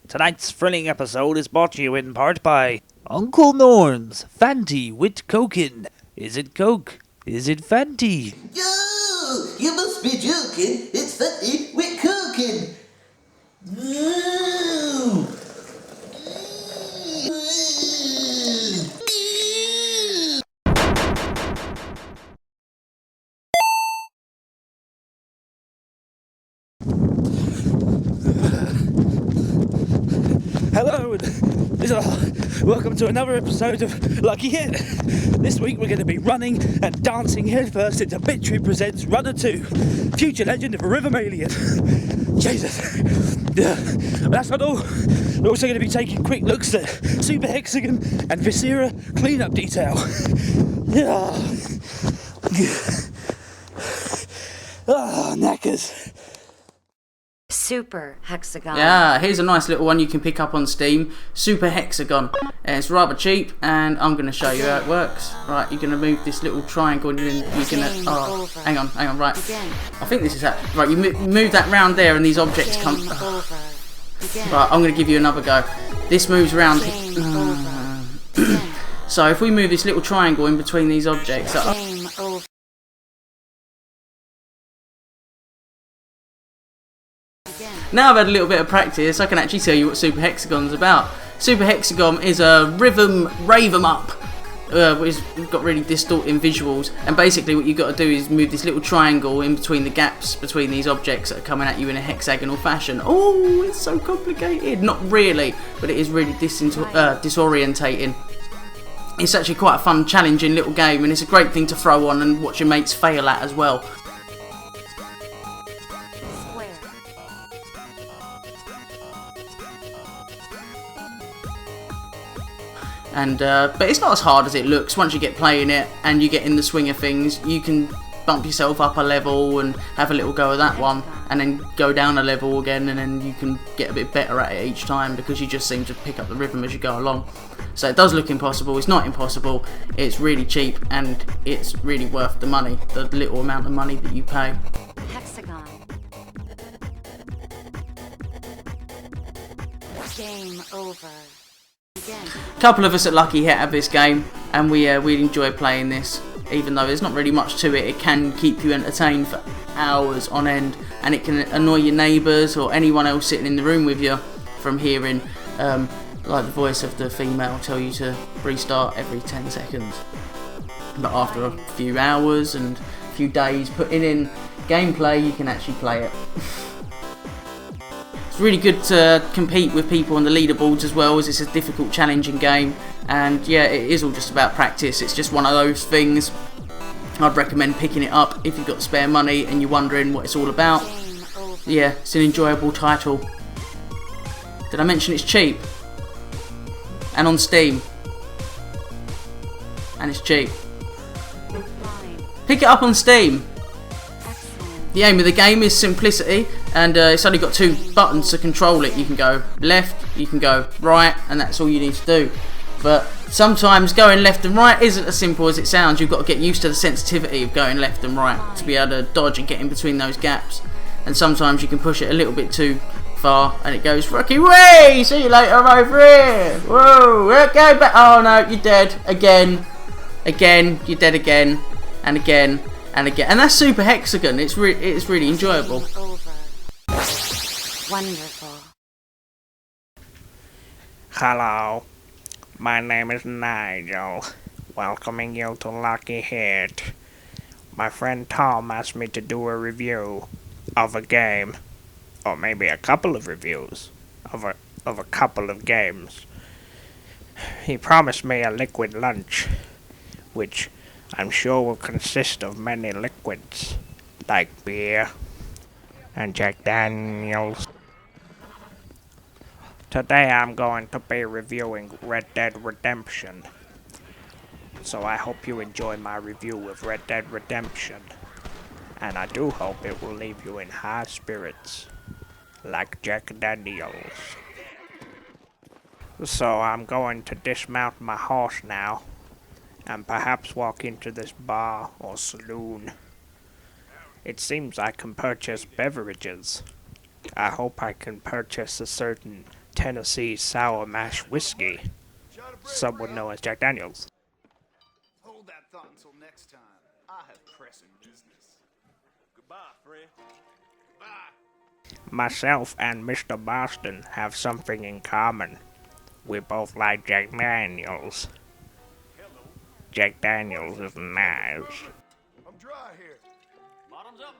Tonight's thrilling episode is brought to you in part by Uncle Norn's Fanty with Cokin. Is it Coke? Is it Fanty? Yo! You must be joking. It's funny with cooking. Hello, and welcome to another episode of Lucky Hit. This week we're going to be running and dancing headfirst into Bit.Trip presents Runner 2, Future Legend of a Rhythm Alien. Jesus. But that's not all. We're also going to be taking quick looks at Super Hexagon and Viscera cleanup detail. Knackers. Super Hexagon. Yeah, here's a nice little one you can pick up on Steam. Super Hexagon. And it's rather cheap, and I'm going to show you how it works. Right, you're going to move this little triangle, and you're going to... Oh, hang on, right. I think this is that. Right, you move that round there, and these objects come... Right, I'm going to give you another go. This moves around... So if we move this little triangle in between these objects... Now I've had a little bit of practice, I can actually tell you what Super Hexagon's about. Super Hexagon is a rhythm rave 'em up, which has got really distorting visuals, and basically what you've got to do is move this little triangle in between the gaps between these objects that are coming at you in a hexagonal fashion. Oh, it's so complicated. Not really, but it is really disorientating. It's actually quite a fun, challenging little game, and it's a great thing to throw on and watch your mates fail at as well. And but it's not as hard as it looks. Once you get playing it and you get in the swing of things, you can bump yourself up a level and have a little go at that one, and then go down a level again, and then you can get a bit better at it each time because you just seem to pick up the rhythm as you go along. So it does look impossible. It's not impossible. It's really cheap, and it's really worth the money, the little amount of money that you pay. Hexagon. Game over. A couple of us at Lucky Hit have this game, and we enjoy playing this. Even though there's not really much to it, it can keep you entertained for hours on end, and it can annoy your neighbours or anyone else sitting in the room with you from hearing like the voice of the female tell you to restart every 10 seconds. But after a few hours and a few days putting in gameplay, you can actually play it. It's really good to compete with people on the leaderboards as well, as it's a difficult, challenging game. And yeah, it is all just about practice. It's just one of those things. I'd recommend picking it up if you've got spare money and you're wondering what it's all about. Yeah, it's an enjoyable title. Did I mention it's cheap? And on Steam. And it's cheap. Pick it up on Steam. The aim of the game is simplicity, and it's only got 2 buttons to control it. You can go left, you can go right, and that's all you need to do. But sometimes going left and right isn't as simple as it sounds. You've got to get used to the sensitivity of going left and right to be able to dodge and get in between those gaps. And sometimes you can push it a little bit too far, and it goes, Rocky way! See you later, I'm over here! Whoa, go back! Oh no, you're dead. Again, you're dead again, and again. And again, and that's Super Hexagon. It's really enjoyable. Wonderful. Hello, my name is Nigel, welcoming you to Lucky Hit. My friend Tom asked me to do a review of a game, or maybe a couple of reviews of a couple of games. He promised me a liquid lunch, which I'm sure will consist of many liquids, like beer and Jack Daniels. Today I'm going to be reviewing Red Dead Redemption, so I hope you enjoy my review of Red Dead Redemption, and I do hope it will leave you in high spirits, like Jack Daniels. So I'm going to dismount my horse now, and perhaps walk into this bar or saloon. It seems I can purchase beverages. I hope I can purchase a certain Tennessee Sour Mash Whiskey. Some would know as Jack Daniels. Hold that thought until next time. I have pressing business. Goodbye, Fred. Goodbye. Myself and Mr. Boston have something in common. We both like Jack Daniels. Jack Daniels is nice. I'm dry here. Bottoms up.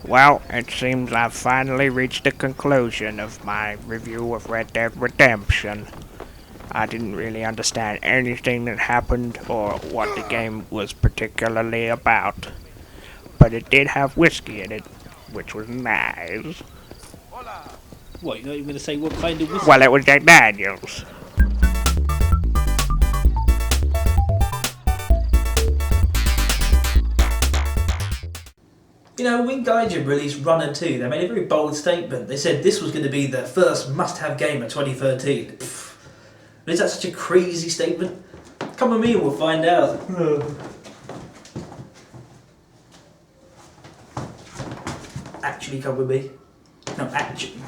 Well, it seems I've finally reached the conclusion of my review of Red Dead Redemption. I didn't really understand anything that happened or what the game was particularly about. But it did have whiskey in it, which was nice. What, you're not even going to say what kind of whiskey? Well, it was Jack Daniels. You know, when Gaijin released Runner 2, they made a very bold statement. They said this was going to be the first must-have game of 2013. Pfft. Is that such a crazy statement? Come with me and we'll find out. Actually, come with me. No, actually.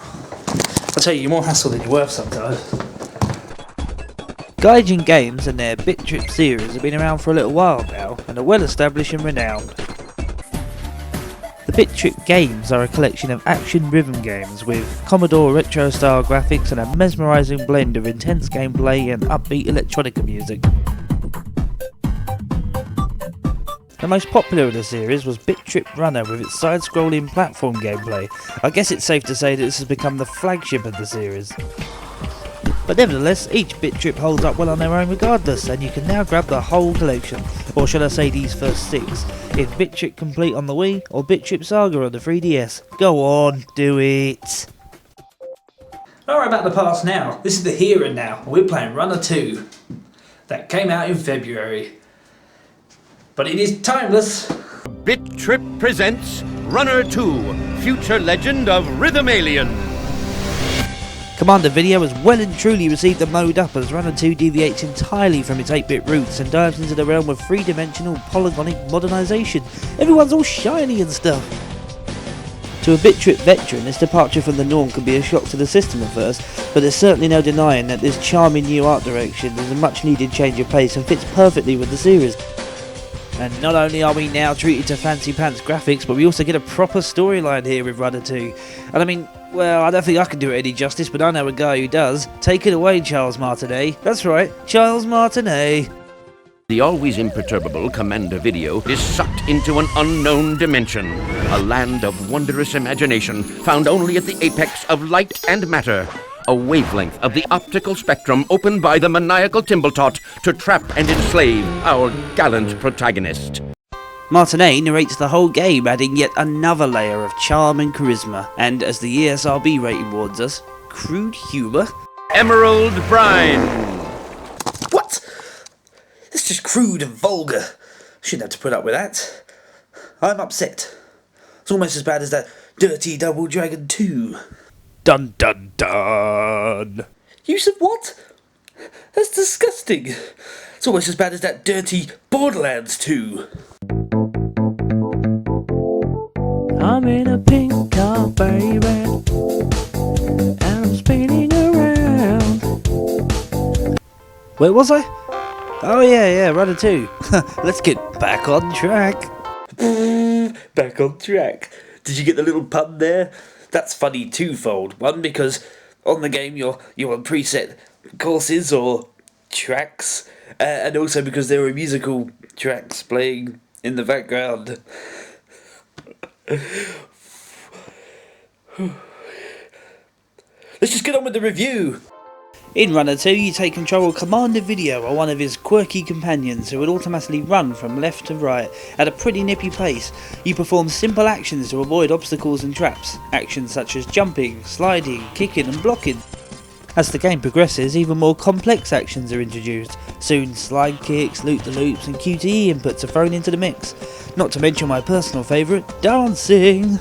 I'll tell you, you're more hassle than you're worth sometimes. Gaijin games and their Bit.Trip series have been around for a little while now and are well established and renowned. The Bit.Trip games are a collection of action rhythm games with Commodore retro style graphics and a mesmerising blend of intense gameplay and upbeat electronica music. The most popular of the series was Bit.Trip Runner with its side-scrolling platform gameplay. I guess it's safe to say that this has become the flagship of the series. But nevertheless, each Bit.Trip holds up well on their own regardless, and you can now grab the whole collection, or should I say these first 6, in Bit.Trip Complete on the Wii or Bit.Trip Saga on the 3DS. Go on, do it! Alright, about the past now. This is the here and now. We're playing Runner 2. That came out in February. But it is timeless. Bit.Trip presents Runner 2, Future Legend of Rhythm Alien. Commander Video has well and truly received the mode up as Runner 2 deviates entirely from its 8-bit roots and dives into the realm of 3-dimensional polygonic modernisation. Everyone's all shiny and stuff. To a Bit.Trip veteran, this departure from the norm can be a shock to the system at first, but there's certainly no denying that this charming new art direction is a much needed change of pace and fits perfectly with the series. And not only are we now treated to fancy pants graphics, but we also get a proper storyline here with Runner 2. And I mean, well, I don't think I can do it any justice, but I know a guy who does. Take it away, Charles Martinet. That's right, Charles Martinet. The always imperturbable Commander Video is sucked into an unknown dimension, a land of wondrous imagination found only at the apex of light and matter. A wavelength of the optical spectrum opened by the maniacal Timbletot to trap and enslave our gallant protagonist. Martinet narrates the whole game, adding yet another layer of charm and charisma, and as the ESRB rating warns us, crude humour. Emerald Brine. What? It's just crude and vulgar. Shouldn't have to put up with that. I'm upset. It's almost as bad as that Dirty Double Dragon 2. Dun dun dun! You said what? That's disgusting. It's almost as bad as that dirty Borderlands 2. I'm in a pink car, baby, and I'm spinning around. Where was I? Oh yeah, Runner 2. Let's get back on track. Back on track. Did you get the little pun there? That's funny twofold. One, because on the game you're on preset courses or tracks, and also because there are musical tracks playing in the background. Let's just get on with the review. In Runner 2, you take control of Commander Video, or one of his quirky companions who will automatically run from left to right at a pretty nippy pace. You perform simple actions to avoid obstacles and traps, actions such as jumping, sliding, kicking and blocking. As the game progresses, even more complex actions are introduced. Soon slide kicks, loop-the-loops and QTE inputs are thrown into the mix. Not to mention my personal favourite, dancing!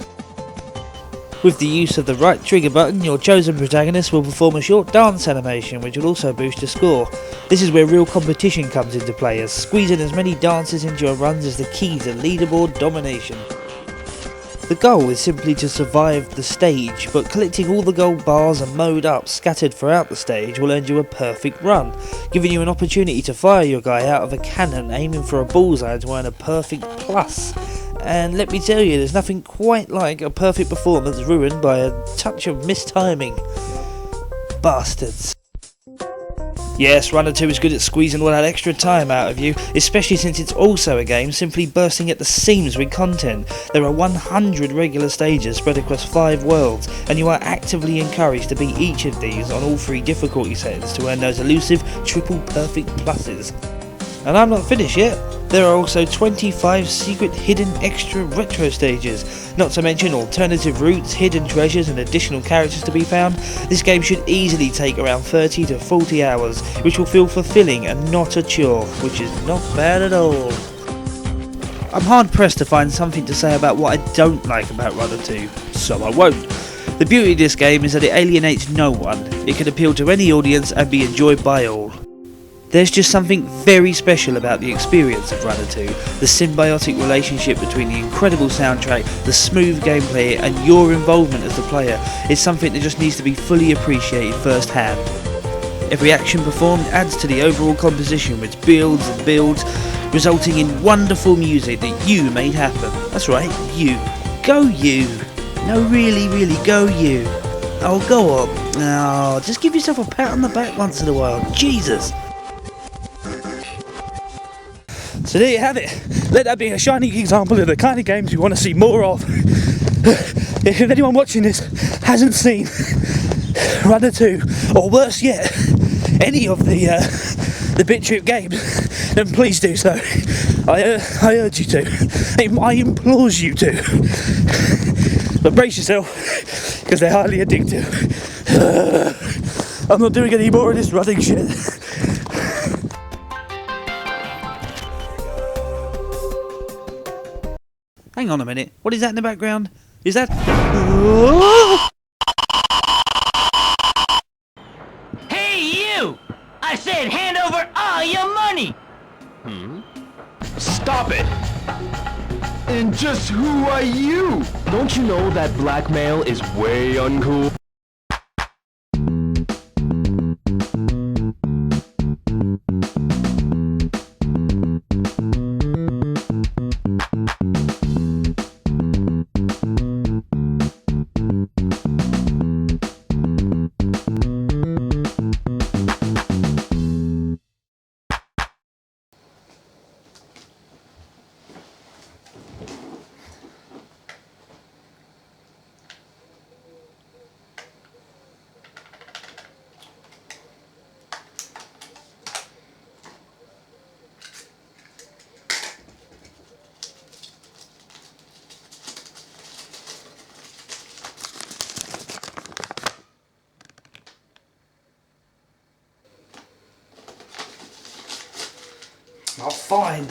With the use of the right trigger button, your chosen protagonist will perform a short dance animation which will also boost your score. This is where real competition comes into play, as squeezing as many dances into your runs is the key to leaderboard domination. The goal is simply to survive the stage, but collecting all the gold bars and mode ups scattered throughout the stage will earn you a perfect run, giving you an opportunity to fire your guy out of a cannon aiming for a bullseye to earn a perfect plus. And let me tell you, there's nothing quite like a perfect performance ruined by a touch of mistiming. Bastards. Yes, Runner 2 is good at squeezing all that extra time out of you, especially since it's also a game simply bursting at the seams with content. There are 100 regular stages spread across 5 worlds, and you are actively encouraged to beat each of these on all 3 difficulty settings to earn those elusive triple perfect pluses. And I'm not finished yet. There are also 25 secret hidden extra retro stages, not to mention alternative routes, hidden treasures and additional characters to be found. This game should easily take around 30 to 40 hours, which will feel fulfilling and not a chore, which is not bad at all. I'm hard pressed to find something to say about what I don't like about Runner 2, so I won't. The beauty of this game is that it alienates no one. It can appeal to any audience and be enjoyed by all. There's just something very special about the experience of Runner 2, the symbiotic relationship between the incredible soundtrack, the smooth gameplay and your involvement as the player is something that just needs to be fully appreciated firsthand. Every action performed adds to the overall composition, which builds and builds, resulting in wonderful music that you made happen. That's right, you. Go you. No, really, go you. Oh, go on. Oh, just give yourself a pat on the back once in a while. Jesus. So there you have it. Let that be a shining example of the kind of games you want to see more of. If anyone watching this hasn't seen Runner 2, or worse yet, any of the Bit.Trip games, then please do so. I urge you to. I implore you to. But brace yourself, because they're highly addictive. I'm not doing any more of this running shit. Hang on a minute, what is that in the background? Is that... Hey you! I said hand over all your money! Stop it! And just who are you? Don't you know that blackmail is way uncool? I'll find.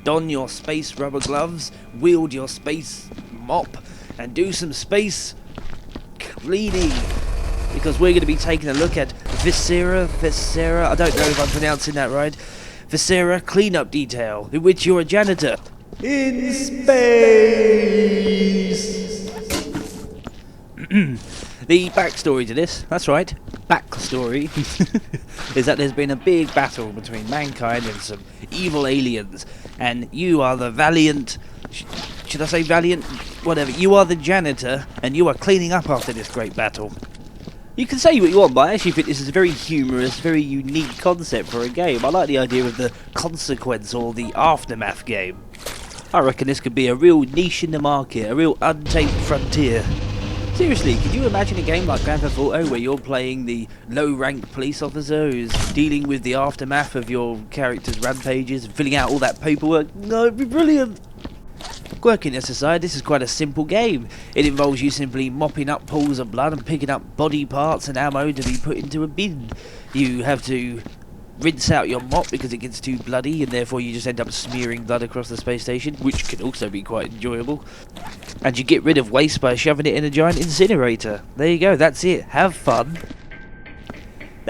Don your space rubber gloves, wield your space mop, and do some space cleaning. Because we're going to be taking a look at Viscera, I don't know if I'm pronouncing that right. Viscera cleanup detail, in which you're a janitor. In space! The backstory to this, that's right, backstory, is that there's been a big battle between mankind and some evil aliens, and you are the valiant, should I say valiant? Whatever, you are the janitor, and you are cleaning up after this great battle. You can say what you want, but I actually think this is a very humorous, very unique concept for a game. I like the idea of the consequence or the aftermath game. I reckon this could be a real niche in the market, a real untamed frontier. Seriously, could you imagine a game like Grand Theft Auto where you're playing the low-ranked police officer who's dealing with the aftermath of your character's rampages and filling out all that paperwork? No, it'd be brilliant! Quirkiness aside, this is quite a simple game. It involves you simply mopping up pools of blood and picking up body parts and ammo to be put into a bin. You have to rinse out your mop because it gets too bloody and therefore you just end up smearing blood across the space station, which can also be quite enjoyable. And you get rid of waste by shoving it in a giant incinerator. There you go, that's it. Have fun.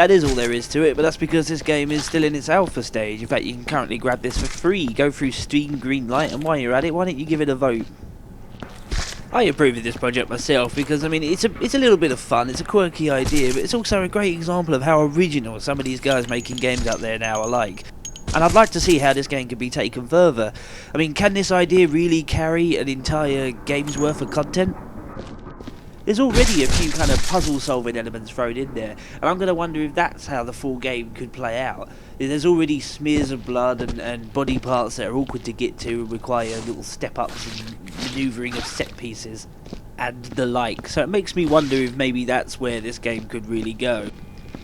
That is all there is to it, but that's because this game is still in its alpha stage. In fact, you can currently grab this for free. Go through Steam Greenlight, and while you're at it, why don't you give it a vote? I approve of this project myself because, I mean, it's a little bit of fun, it's a quirky idea, but it's also a great example of how original some of these guys making games out there now are like. And I'd like to see how this game could be taken further. I mean, can this idea really carry an entire game's worth of content? There's already a few kind of puzzle-solving elements thrown in there, and I'm going to wonder if that's how the full game could play out. There's already smears of blood and body parts that are awkward to get to, require little step-ups and manoeuvring of set pieces, and the like. So it makes me wonder if maybe that's where this game could really go.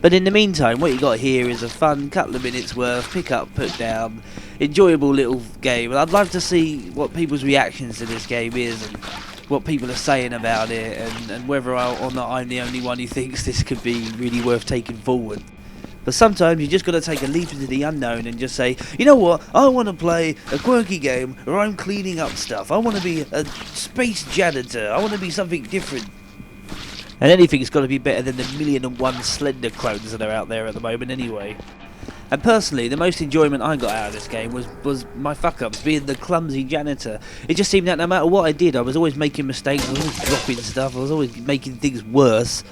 But in the meantime, what you got here is a fun couple of minutes worth, pick up, put down, enjoyable little game. And I'd love to see what people's reactions to this game is, and what people are saying about it, and whether or not I'm the only one who thinks this could be really worth taking forward. But sometimes you just got to take a leap into the unknown and just say, you know what, I want to play a quirky game where I'm cleaning up stuff. I want to be a space janitor. I want to be something different. And anything's got to be better than the 1,000,001 Slender clones that are out there at the moment anyway. And personally, the most enjoyment I got out of this game was my fuck-ups, being the clumsy janitor. It just seemed that no matter what I did, I was always making mistakes, I was always dropping stuff, I was always making things worse.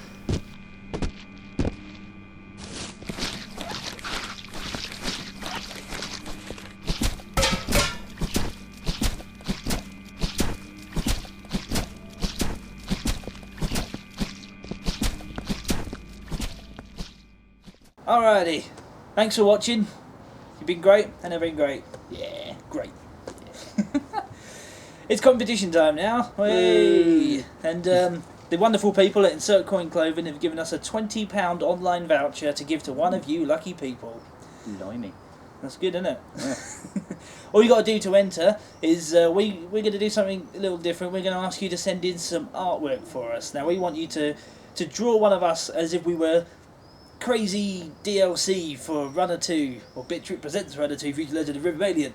Alrighty. Thanks for watching. You've been great, and I've been great. Yeah, great. It's competition time now. Hey. And the wonderful people at Insert Coin Clothing have given us a £20 online voucher to give to one of you lucky people. Blimey. That's good, isn't it? Yeah. All you got to do to enter is we're going to do something a little different. We're going to ask you to send in some artwork for us. Now we want you to draw one of us as if we were crazy DLC for Runner 2, or Bit.Trip presents Runner 2, Future Legend of Riven Alien.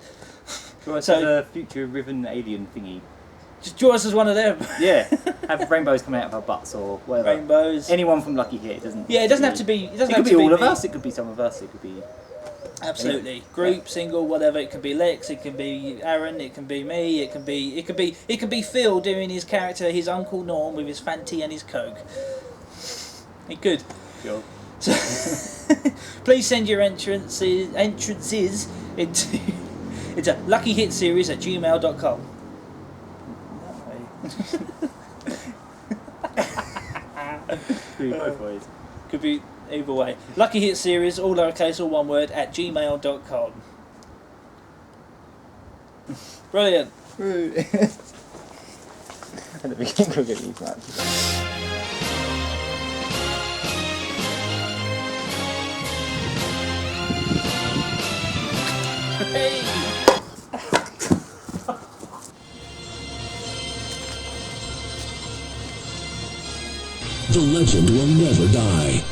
Draw us as a future Riven Alien thingy. Just draw us as one of them. Yeah, have rainbows coming out of our butts or whatever. Rainbows. Anyone from Lucky Hit, it doesn't. Yeah, it doesn't have to be. It could be all of us. It could be some of us. It could be. Absolutely, anyone. group, single, whatever. It could be Lex. It can be Aaron. It can be me. It can be Phil doing his character, his Uncle Norm with his Fanti and his Coke. It could. Sure. So, please send your entrances into luckyhitseries@gmail.com. Could be both ways. Could be either way. Luckyhitseries, all lowercase, all one word, @gmail.com. Brilliant. And we can go get these matches. Hey! The legend will never die.